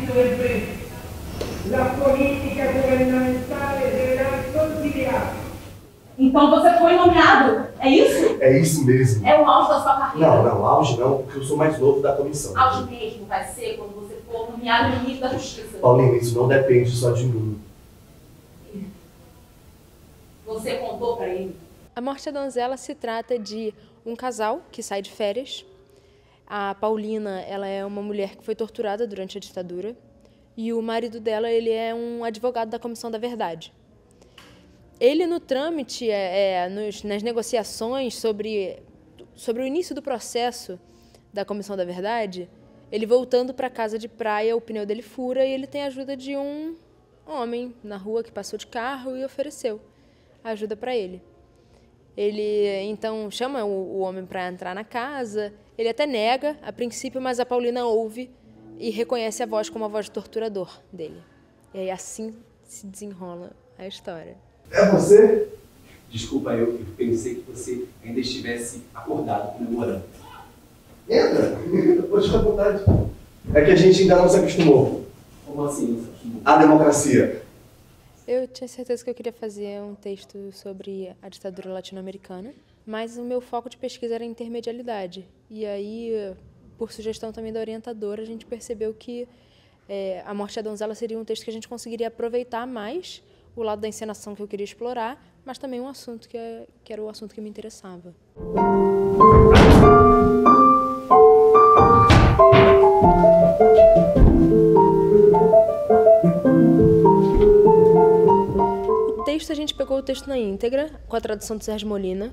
diritto del preso. La politica governamental será considerada. Então você foi nomeado, é isso? É isso mesmo. É o auge da sua carreira? Não, auge não, porque eu sou mais novo da comissão. Auge mesmo vai ser quando você for nomeado ministro da Justiça. Paulina, isso não depende só de mim. Você contou pra ele? A Morte da Donzela se trata de um casal que sai de férias. A Paulina, ela é uma mulher que foi torturada durante a ditadura. E o marido dela, ele é um advogado da Comissão da Verdade. Ele, no trâmite, nas negociações sobre o início do processo da Comissão da Verdade, ele voltando para a casa de praia, o pneu dele fura e ele tem a ajuda de um homem na rua que passou de carro e ofereceu ajuda para ele. Ele, então, chama o homem para entrar na casa. Ele até nega, a princípio, mas a Paulina ouve e reconhece a voz como a voz do torturador dele. E aí assim se desenrola a história. É você? Desculpa, eu pensei que você ainda estivesse acordado comemorando. Entra, pode ficar à vontade. É que a gente ainda não se acostumou. Como assim não se acostumou? A democracia. Eu tinha certeza que eu queria fazer um texto sobre a ditadura latino-americana, mas o meu foco de pesquisa era a intermedialidade. E aí, por sugestão também da orientadora, a gente percebeu que A Morte da Donzela seria um texto que a gente conseguiria aproveitar mais o lado da encenação que eu queria explorar, mas também um assunto que era o assunto que me interessava. O texto, a gente pegou o texto na íntegra, com a tradução de Sérgio Molina.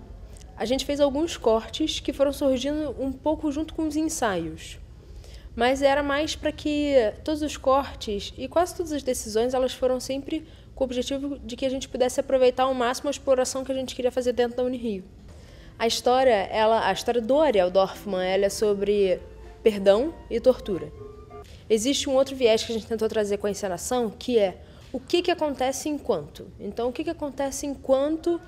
A gente fez alguns cortes que foram surgindo um pouco junto com os ensaios. Mas era mais para que todos os cortes e quase todas as decisões, elas foram sempre com o objetivo de que a gente pudesse aproveitar ao máximo a exploração que a gente queria fazer dentro da Unirio. A história do Ariel Dorfman, ela é sobre perdão e tortura. Existe um outro viés que a gente tentou trazer com a encenação, que é o que acontece enquanto. Então, o que acontece enquanto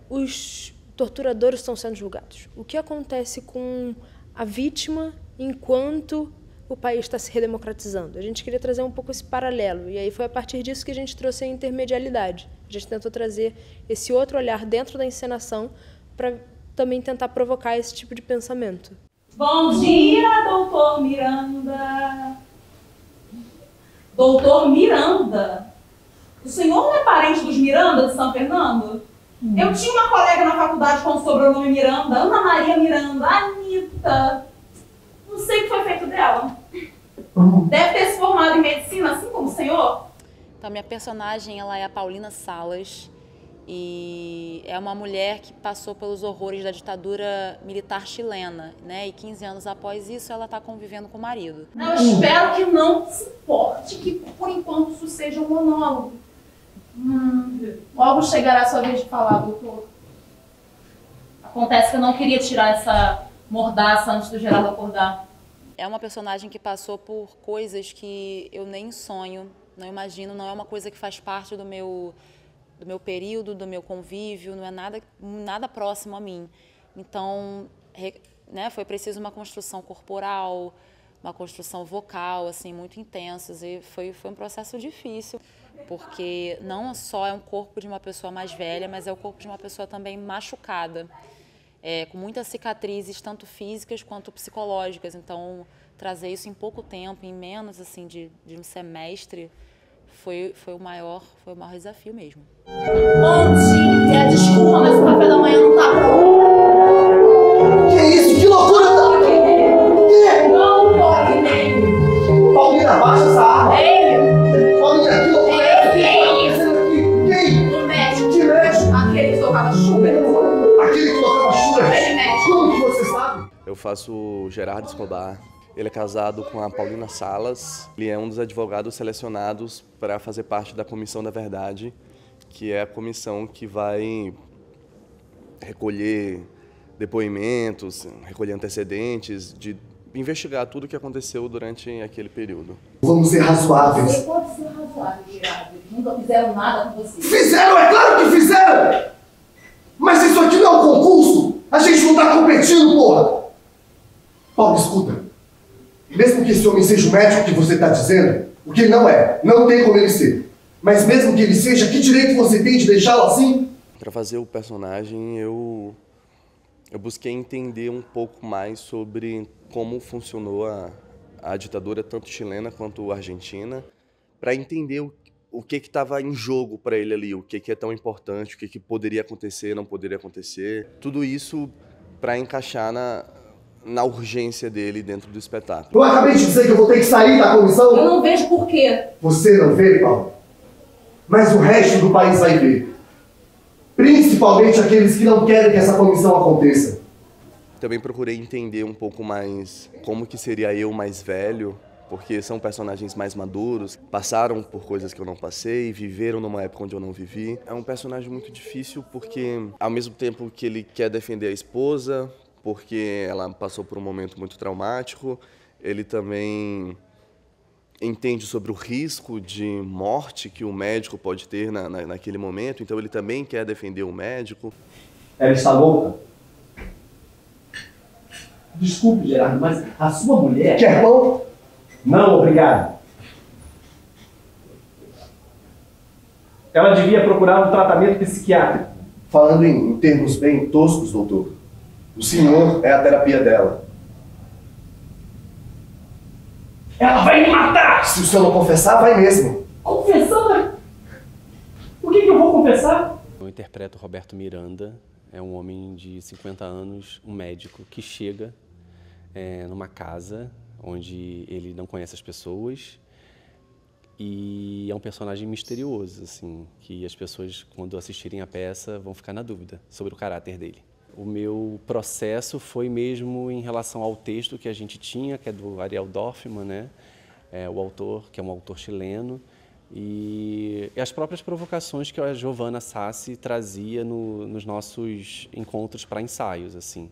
os torturadores estão sendo julgados? O que acontece com a vítima enquanto o país está se redemocratizando? A gente queria trazer um pouco esse paralelo, e aí foi a partir disso que a gente trouxe a intermedialidade. A gente tentou trazer esse outro olhar dentro da encenação para também tentar provocar esse tipo de pensamento. Bom dia, doutor Miranda. Doutor Miranda? O senhor não é parente dos Miranda de São Fernando? Eu tinha uma colega na faculdade com o sobrenome Miranda, Ana Maria Miranda, Anitta. Não sei o que foi feito dela. Deve ter se formado em medicina, assim como o senhor. Então, minha personagem, ela é a Paulina Salas e é uma mulher que passou pelos horrores da ditadura militar chilena, né? E 15 anos após isso, ela está convivendo com o marido. Eu espero que não se importe, que por enquanto isso seja um monólogo. Logo chegará a sua vez de falar, doutor. Acontece que eu não queria tirar essa mordaça antes do Gerardo acordar. É uma personagem que passou por coisas que eu nem sonho, não imagino, não é uma coisa que faz parte do meu período, do meu convívio, não é nada próximo a mim. Então, né, foi preciso uma construção corporal, uma construção vocal, assim, muito intensas, e foi um processo difícil, porque não só é um corpo de uma pessoa mais velha, mas é o corpo de uma pessoa também machucada, com muitas cicatrizes, tanto físicas quanto psicológicas. Então, trazer isso em pouco tempo, em menos assim, de um semestre, foi o maior desafio mesmo. Bom dia! Desculpa, mas o café da manhã não tá pronto. Que isso? Que loucura! Não pode nem. Paulina, baixa essa arma! Paulina, que loucura! Quem? O médico. Que médico? Aquele que tocava Schubert. Aquele que tocava Schubert? Ele médico. Como que você sabe? Eu faço o Gerardo Escobar. Ele é casado com a Paulina Salas. Ele é um dos advogados selecionados para fazer parte da Comissão da Verdade, que é a comissão que vai recolher depoimentos, recolher antecedentes, de investigar tudo o que aconteceu durante aquele período. Vamos ser razoáveis. Você pode ser razoável, Gerardo. Eles nunca fizeram nada com você. Fizeram, é claro que fizeram! Mas isso aqui não é um concurso! A gente não tá competindo, porra! Paulo, escuta. Mesmo que esse homem seja o médico que você tá dizendo, O que ele não é. Não tem como ele ser. Mas mesmo que ele seja, que direito você tem de deixá-lo assim? Para fazer o personagem, eu busquei entender um pouco mais sobre como funcionou a ditadura, tanto chilena quanto argentina, para entender o que estava em jogo para ele ali, o que é tão importante, o que poderia acontecer, não poderia acontecer. Tudo isso para encaixar na urgência dele dentro do espetáculo. Eu acabei de dizer que eu vou ter que sair da comissão. Eu não vejo por quê. Você não vê, Paulo? Mas o resto do país vai ver. Principalmente aqueles que não querem que essa comissão aconteça. Também procurei entender um pouco mais como que seria eu mais velho, porque são personagens mais maduros, passaram por coisas que eu não passei, viveram numa época onde eu não vivi. É um personagem muito difícil porque, ao mesmo tempo que ele quer defender a esposa, porque ela passou por um momento muito traumático, ele também entende sobre o risco de morte que o médico pode ter naquele momento, então ele também quer defender o médico. Ela está louca? Desculpe, Gerardo, mas a sua mulher... Quer pão? Não, obrigado. Ela devia procurar um tratamento psiquiátrico. Falando em termos bem toscos, doutor, o senhor é a terapia dela. Ela vai me matar! Se o senhor não confessar, vai mesmo. Confessar? O que eu vou confessar? Eu interpreto Roberto Miranda, é um homem de 50 anos, um médico que chega numa casa onde ele não conhece as pessoas e é um personagem misterioso, assim, que as pessoas, quando assistirem a peça, vão ficar na dúvida sobre o caráter dele. O meu processo foi mesmo em relação ao texto que a gente tinha, que é do Ariel Dorfman, né? O autor, que é um autor chileno, e as próprias provocações que a Giovanna Sassi trazia nos nossos encontros para ensaios, assim.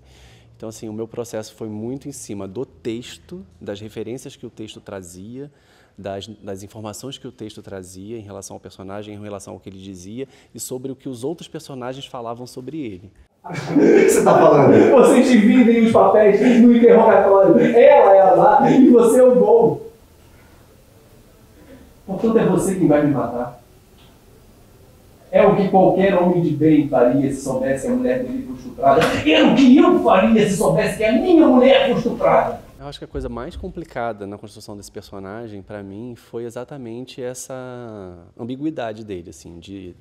Então, assim, o meu processo foi muito em cima do texto, das referências que o texto trazia, das informações que o texto trazia em relação ao personagem, em relação ao que ele dizia e sobre o que os outros personagens falavam sobre ele. O que você está falando? Vocês dividem os papéis no interrogatório. Ela é a lá e você é o bom. Portanto, é você quem vai me matar. É o que qualquer homem de bem faria se soubesse que a mulher dele foi estuprada. É o que eu faria se soubesse que a minha mulher foi estuprada. Eu acho que a coisa mais complicada na construção desse personagem, para mim, foi exatamente essa ambiguidade dele, assim, de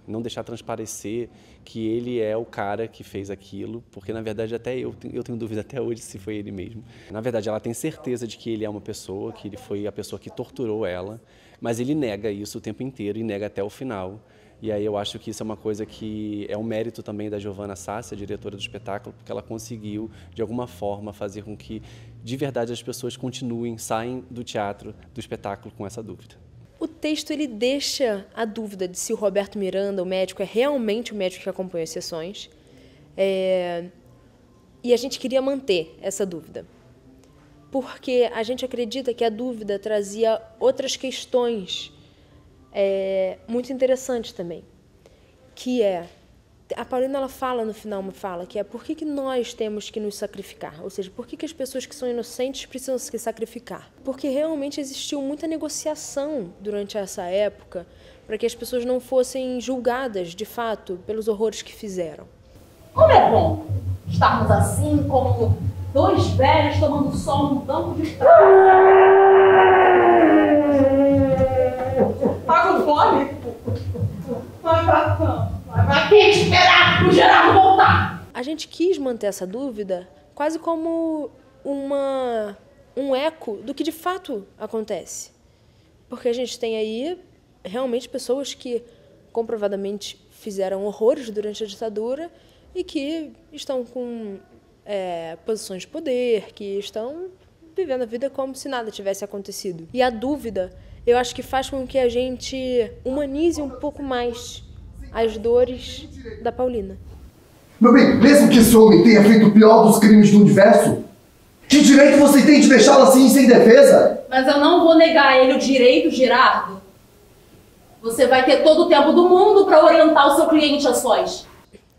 não deixar transparecer que ele é o cara que fez aquilo, porque, na verdade, até eu tenho dúvida até hoje se foi ele mesmo. Na verdade, ela tem certeza de que ele é uma pessoa, que ele foi a pessoa que torturou ela, mas ele nega isso o tempo inteiro e nega até o final. E aí eu acho que isso é uma coisa que é um mérito também da Giovanna Sassi, a diretora do espetáculo, porque ela conseguiu, de alguma forma, fazer com que, de verdade, as pessoas saem do teatro, do espetáculo, com essa dúvida. O texto ele deixa a dúvida de se o Roberto Miranda, o médico, é realmente o médico que acompanha as sessões. E a gente queria manter essa dúvida. Porque a gente acredita que a dúvida trazia outras questões muito interessantes também. Que a Paulina ela fala no final, que é por que nós temos que nos sacrificar? Ou seja, por que as pessoas que são inocentes precisam se sacrificar? Porque realmente existiu muita negociação durante essa época para que as pessoas não fossem julgadas, de fato, pelos horrores que fizeram. Como é bom estarmos assim, como dois velhos tomando sol no banco de estrada. Tá com fome? Vai ter que esperar o Gerardo voltar. A gente quis manter essa dúvida quase como um eco do que de fato acontece. Porque a gente tem aí realmente pessoas que comprovadamente fizeram horrores durante a ditadura e que estão com posições de poder, que estão vivendo a vida como se nada tivesse acontecido. E a dúvida, eu acho que faz com que a gente humanize um pouco mais as dores da Paulina. Meu bem, mesmo que esse homem tenha feito o pior dos crimes do universo, que direito você tem de deixá-lo assim, sem defesa? Mas eu não vou negar a ele o direito, Gerardo. Você vai ter todo o tempo do mundo para orientar o seu cliente a sós.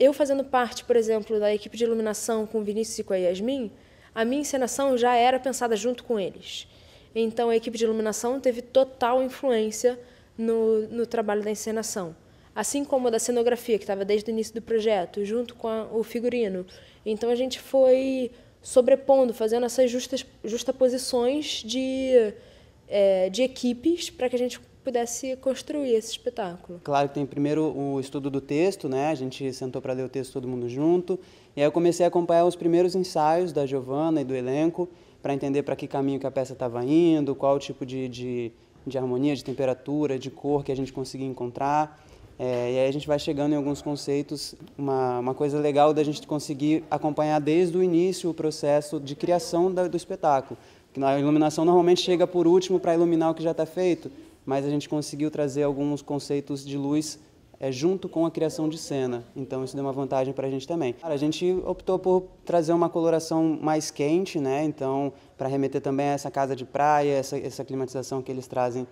Eu fazendo parte, por exemplo, da equipe de iluminação com o Vinícius e com a Yasmin, a minha encenação já era pensada junto com eles. Então, a equipe de iluminação teve total influência no trabalho da encenação. Assim como a da cenografia, que estava desde o início do projeto, junto com o figurino. Então, a gente foi sobrepondo, fazendo essas justaposições de equipes para que a gente pudesse construir esse espetáculo. Claro que tem primeiro o estudo do texto, né? A gente sentou para ler o texto todo mundo junto. E aí eu comecei a acompanhar os primeiros ensaios da Giovana e do elenco para entender para que caminho que a peça estava indo, qual o tipo de harmonia, de temperatura, de cor que a gente conseguia encontrar. E aí a gente vai chegando em alguns conceitos. Uma coisa legal da gente conseguir acompanhar desde o início o processo de criação do espetáculo. Que a iluminação normalmente chega por último para iluminar o que já está feito, mas a gente conseguiu trazer alguns conceitos de luz junto com a criação de cena. Então isso deu uma vantagem para a gente também. A gente optou por trazer uma coloração mais quente, né? Então, para remeter também a essa casa de praia, essa climatização que eles trazem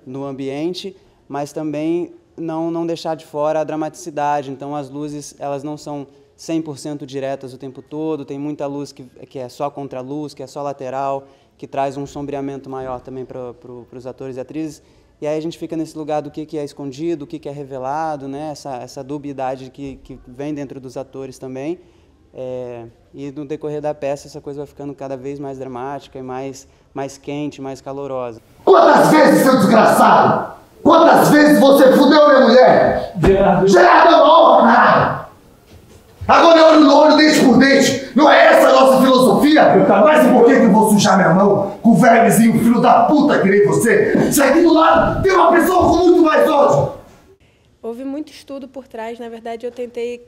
no ambiente, mas também não deixar de fora a dramaticidade. Então as luzes, elas não são 100% diretas o tempo todo, tem muita luz que é só contra-luz, que é só lateral, que traz um sombreamento maior também para os atores e atrizes. E aí a gente fica nesse lugar do que é escondido, o que é revelado, né? Essa dubiedade que vem dentro dos atores também. E no decorrer da peça essa coisa vai ficando cada vez mais dramática e mais quente, mais calorosa. Quantas vezes, seu desgraçado? Quantas vezes você fudeu minha mulher? Gerardo, não honra nada! Agora é olho no olho, dente por dente. Não é essa a nossa filosofia? Mas por que eu vou sujar minha mão com o vermezinho filho da puta que nem você? Se aqui do lado tem uma pessoa com muito mais ódio. Houve muito estudo por trás. Na verdade, eu tentei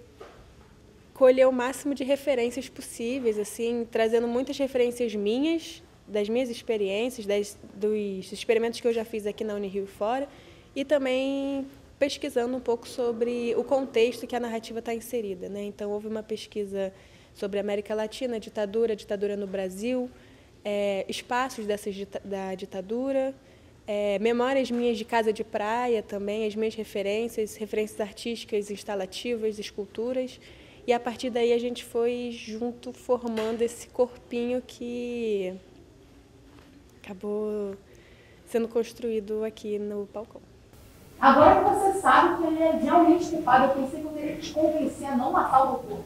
colher o máximo de referências possíveis, assim, trazendo muitas referências minhas, das minhas experiências, dos experimentos que eu já fiz aqui na Unirio e fora, e também pesquisando um pouco sobre o contexto que a narrativa está inserida, né? Então, houve uma pesquisa sobre a América Latina, ditadura no Brasil, espaços da ditadura, memórias minhas de casa de praia também, as minhas referências artísticas, instalativas, esculturas, e a partir daí a gente foi junto formando esse corpinho que acabou sendo construído aqui no Palcão. Agora que você sabe que ele é realmente culpado, eu pensei que eu teria que te convencer a não matar o doutor.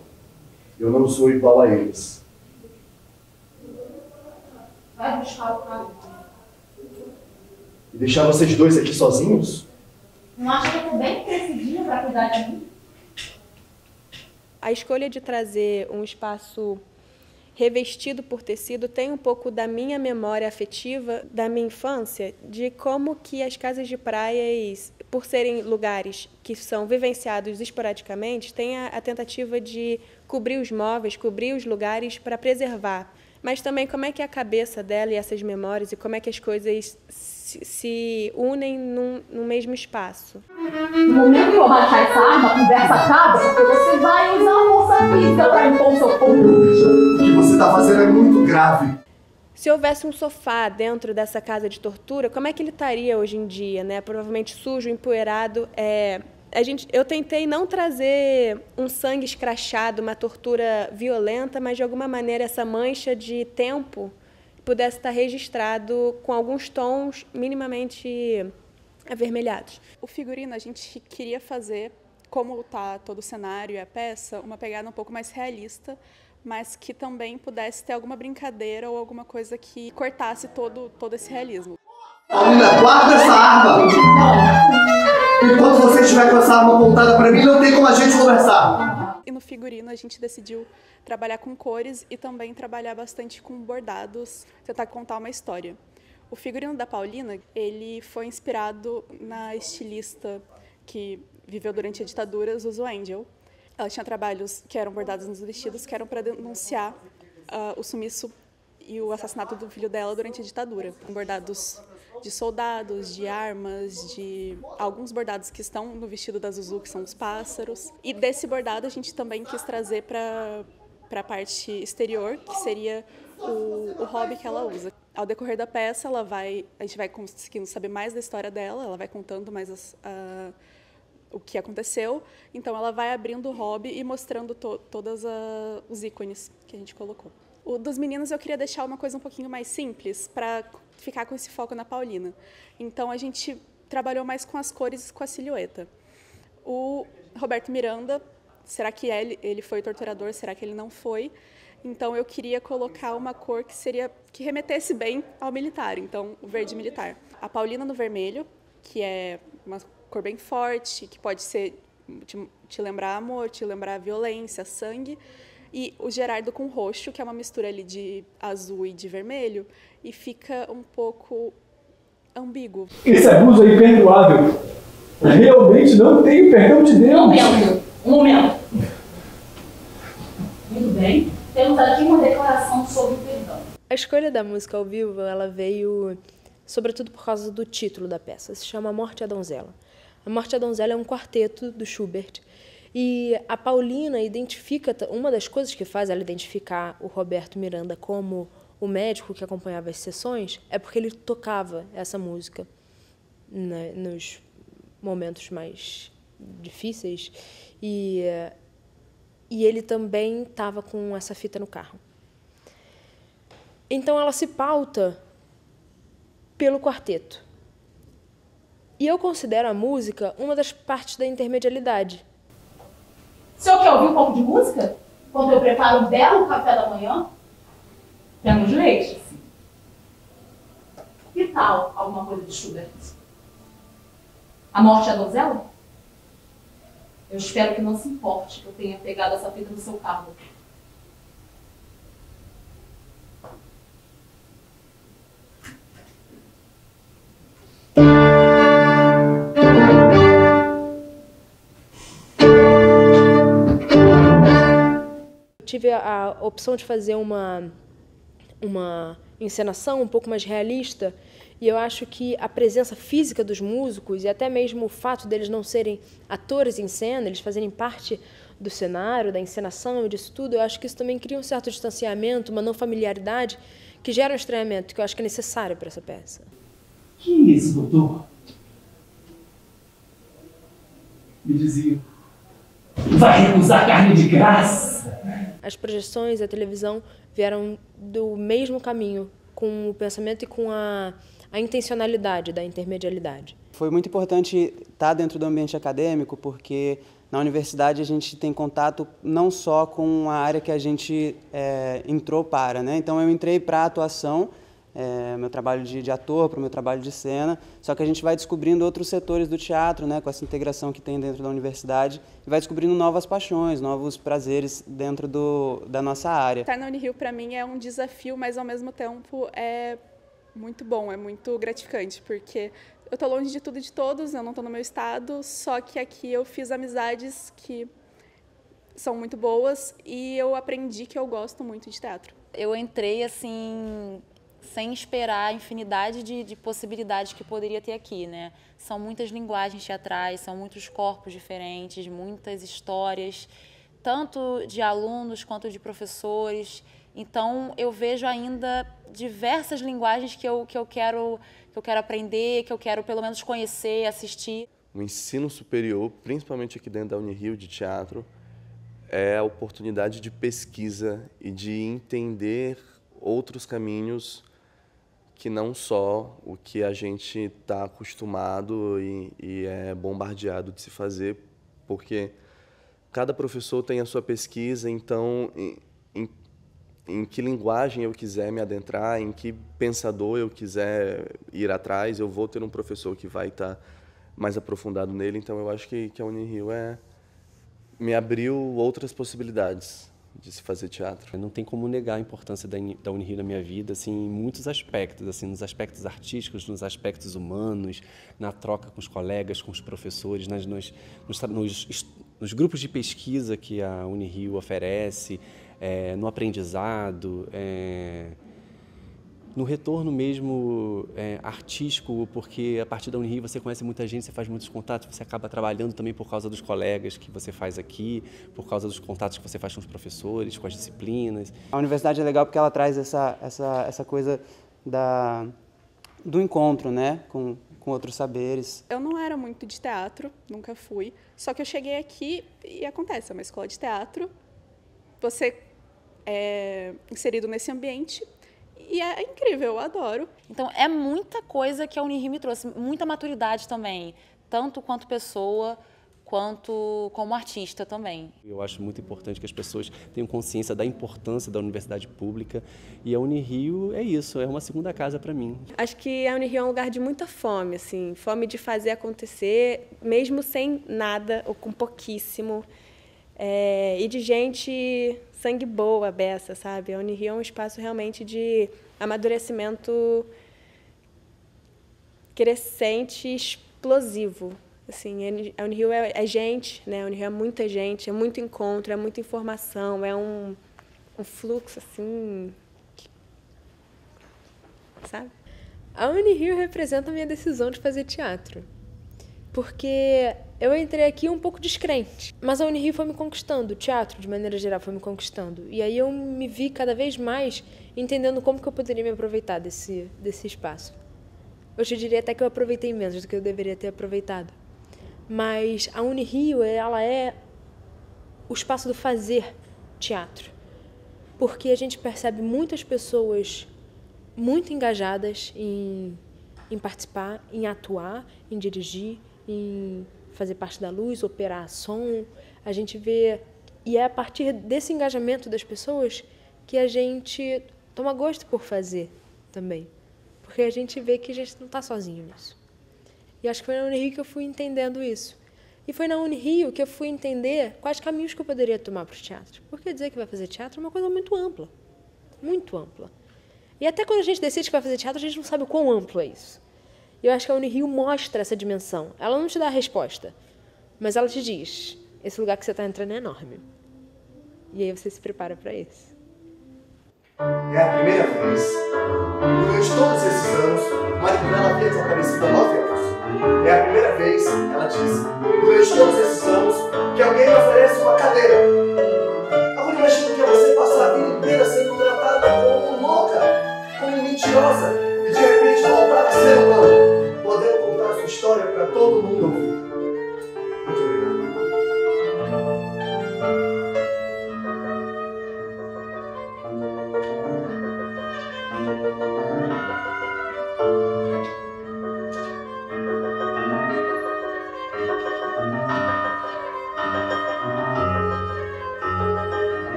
Eu não sou igual a eles. Vai buscar o carro. E deixar vocês dois aqui sozinhos? Não acha que eu tô bem crescidinha para cuidar de mim? A escolha de trazer um espaço revestido por tecido tem um pouco da minha memória afetiva da minha infância, de como que as casas de praias, por serem lugares que são vivenciados esporadicamente, tem a tentativa de cobrir os móveis, cobrir os lugares para preservar. Mas também como é que é a cabeça dela e essas memórias e como é que as coisas se unem num mesmo espaço. No momento que eu baixar essa arma, a conversa acaba, porque você vai usar a força física para impor o seu ponto. O que você está fazendo é muito grave. Se houvesse um sofá dentro dessa casa de tortura, como é que ele estaria hoje em dia, né? Provavelmente sujo, empoeirado. Eu tentei não trazer um sangue escrachado, uma tortura violenta, mas de alguma maneira essa mancha de tempo pudesse estar registrado com alguns tons minimamente avermelhados. O figurino a gente queria fazer, como está todo o cenário e a peça, uma pegada um pouco mais realista, mas que também pudesse ter alguma brincadeira ou alguma coisa que cortasse todo esse realismo. Paulina, guarda essa arma! Enquanto você estiver com essa arma apontada para mim, não tem como a gente conversar. E no figurino a gente decidiu trabalhar com cores e também trabalhar bastante com bordados, tentar contar uma história. O figurino da Paulina, ele foi inspirado na estilista que viveu durante a ditadura, Zuzu Angel. Ela tinha trabalhos que eram bordados nos vestidos, que eram para denunciar o sumiço e o assassinato do filho dela durante a ditadura. Bordados de soldados, de armas, de alguns bordados que estão no vestido da Zuzu, que são os pássaros. E desse bordado a gente também quis trazer para a parte exterior, que seria o hobby que ela usa. Ao decorrer da peça, a gente vai conseguindo saber mais da história dela, ela vai contando mais o que aconteceu. Então ela vai abrindo o hobby e mostrando todos os ícones que a gente colocou. O dos meninos eu queria deixar uma coisa um pouquinho mais simples, para ficar com esse foco na Paulina. Então a gente trabalhou mais com as cores e com a silhueta. O Roberto Miranda, será que ele foi torturador? Será que ele não foi? Então eu queria colocar uma cor que remetesse bem ao militar, então o verde militar. A Paulina no vermelho, que é uma cor bem forte, que pode ser te lembrar amor, te lembrar violência, sangue. E o Gerardo com roxo, que é uma mistura ali de azul e de vermelho, e fica um pouco ambíguo. Esse abuso é imperdoável. Realmente não tenho perdão de Deus. Um momento. Muito bem. Temos aqui uma declaração sobre o perdão. A escolha da música ao vivo, ela veio sobretudo por causa do título da peça. Se chama A Morte à Donzela. A Morte à Donzela é um quarteto do Schubert. E a Paulina identifica, uma das coisas que faz ela identificar o Roberto Miranda como o médico que acompanhava as sessões é porque ele tocava essa música, né, nos momentos mais difíceis. E ele também estava com essa fita no carro. Então ela se pauta pelo quarteto. E eu considero a música uma das partes da intermedialidade. O senhor quer ouvir um pouco de música? Quando eu preparo um belo café da manhã? Temos leite? Que tal alguma coisa de Schubert? A Morte à Donzela? Eu espero que não se importe que eu tenha pegado essa fita no seu carro. Tive a opção de fazer uma encenação um pouco mais realista, e eu acho que a presença física dos músicos e até mesmo o fato deles não serem atores em cena, eles fazerem parte do cenário, da encenação e disso tudo, eu acho que isso também cria um certo distanciamento, uma não familiaridade que gera um estranhamento que eu acho que é necessário para essa peça. Que isso, doutor? Me dizia, vai recusar carne de graça? As projeções, a televisão vieram do mesmo caminho, com o pensamento e com a intencionalidade da intermedialidade. Foi muito importante estar dentro do ambiente acadêmico, porque na universidade a gente tem contato não só com a área que a gente entrou para, né? Então eu entrei para a atuação, meu trabalho de ator, para o meu trabalho de cena, só que a gente vai descobrindo outros setores do teatro, né, com essa integração que tem dentro da universidade, e vai descobrindo novas paixões, novos prazeres dentro da nossa área. Estar na Unirio, para mim, é um desafio, mas, ao mesmo tempo, é muito bom, é muito gratificante, porque eu estou longe de tudo e de todos, eu não estou no meu estado, só que aqui eu fiz amizades que são muito boas e eu aprendi que eu gosto muito de teatro. Eu entrei, assim, sem esperar a infinidade de possibilidades que poderia ter aqui, né? São muitas linguagens teatrais, são muitos corpos diferentes, muitas histórias, tanto de alunos quanto de professores. Então, eu vejo ainda diversas linguagens que eu quero aprender, que eu quero pelo menos conhecer, assistir. O ensino superior, principalmente aqui dentro da Unirio de teatro, é a oportunidade de pesquisa e de entender outros caminhos que não só o que a gente está acostumado e é bombardeado de se fazer, porque cada professor tem a sua pesquisa, então em que linguagem eu quiser me adentrar, em que pensador eu quiser ir atrás, eu vou ter um professor que vai estar mais aprofundado nele. Então eu acho que a Unirio me abriu outras possibilidades de se fazer teatro. Não tem como negar a importância da Unirio na minha vida, assim, em muitos aspectos, assim, nos aspectos artísticos, nos aspectos humanos, na troca com os colegas, com os professores, nos grupos de pesquisa que a Unirio oferece, no aprendizado, no retorno mesmo artístico, porque a partir da Unirio você conhece muita gente, você faz muitos contatos, você acaba trabalhando também por causa dos colegas que você faz aqui, por causa dos contatos que você faz com os professores, com as disciplinas. A universidade é legal porque ela traz essa coisa do encontro, né, com outros saberes. Eu não era muito de teatro, nunca fui, só que eu cheguei aqui e acontece, é uma escola de teatro, você é inserido nesse ambiente e é incrível, eu adoro. Então, é muita coisa que a Unirio me trouxe, muita maturidade também, tanto quanto pessoa, quanto como artista também. Eu acho muito importante que as pessoas tenham consciência da importância da universidade pública e a Unirio é isso, é uma segunda casa para mim. Acho que a Unirio é um lugar de muita fome, assim, fome de fazer acontecer, mesmo sem nada ou com pouquíssimo, e de gente sangue boa, beça, sabe? A Unirio é um espaço realmente de amadurecimento crescente e explosivo. Assim, a Unirio é gente, né? A Unirio é muita gente, é muito encontro, é muita informação, é um fluxo, assim, sabe? A Unirio representa a minha decisão de fazer teatro. Porque eu entrei aqui um pouco descrente, mas a Unirio foi me conquistando, o teatro, de maneira geral, foi me conquistando. E aí eu me vi cada vez mais entendendo como que eu poderia me aproveitar desse espaço. Eu te diria até que eu aproveitei menos do que eu deveria ter aproveitado. Mas a Unirio, ela é o espaço do fazer teatro. Porque a gente percebe muitas pessoas muito engajadas em participar, em atuar, em dirigir, em fazer parte da luz, operar som. A gente vê, e é a partir desse engajamento das pessoas que a gente toma gosto por fazer também. Porque a gente vê que a gente não está sozinho nisso. E acho que foi na Unirio que eu fui entendendo isso. E foi na Unirio que eu fui entender quais caminhos que eu poderia tomar para o teatro. Porque dizer que vai fazer teatro é uma coisa muito ampla. Muito ampla. E até quando a gente decide que vai fazer teatro, a gente não sabe o quão amplo é isso. E eu acho que a Unirio mostra essa dimensão. Ela não te dá a resposta, mas ela te diz, esse lugar que você está entrando é enorme. E aí você se prepara para isso. É a primeira vez, durante todos esses anos, Marighella havia desaparecido há 9 anos. É a primeira vez, ela disse, durante todos esses anos,